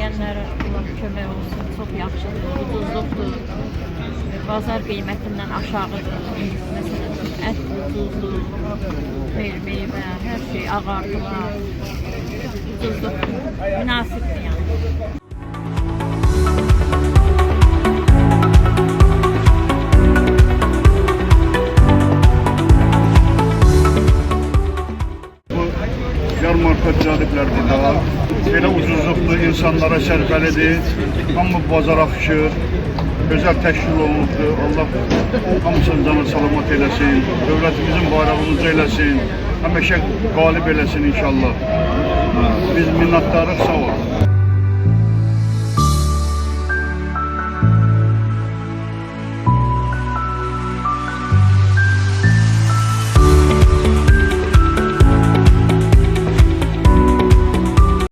istəyənlərə Allah kömək olsun. Çox yaxşıdır, ucuzluqdur. Bazar qiymətindən aşağıdır. Məsələn, ət ucuzdur, meyvə, hər şey ağardılar. Ucuzluqdur, münasibdir yəni. Yarmarka düzəldiblər burada. Belə ucuzluqdur, insanlara sərfəlidir. Hamı bazara axışır. Gözəl təşkil olunubdur. Allah hamısının canı salamat eləsin. Dövlətimizin bayrağımızı eləsin. Həmişə qalib eləsin inşallah. Biz minnətdarıq, sağ olun.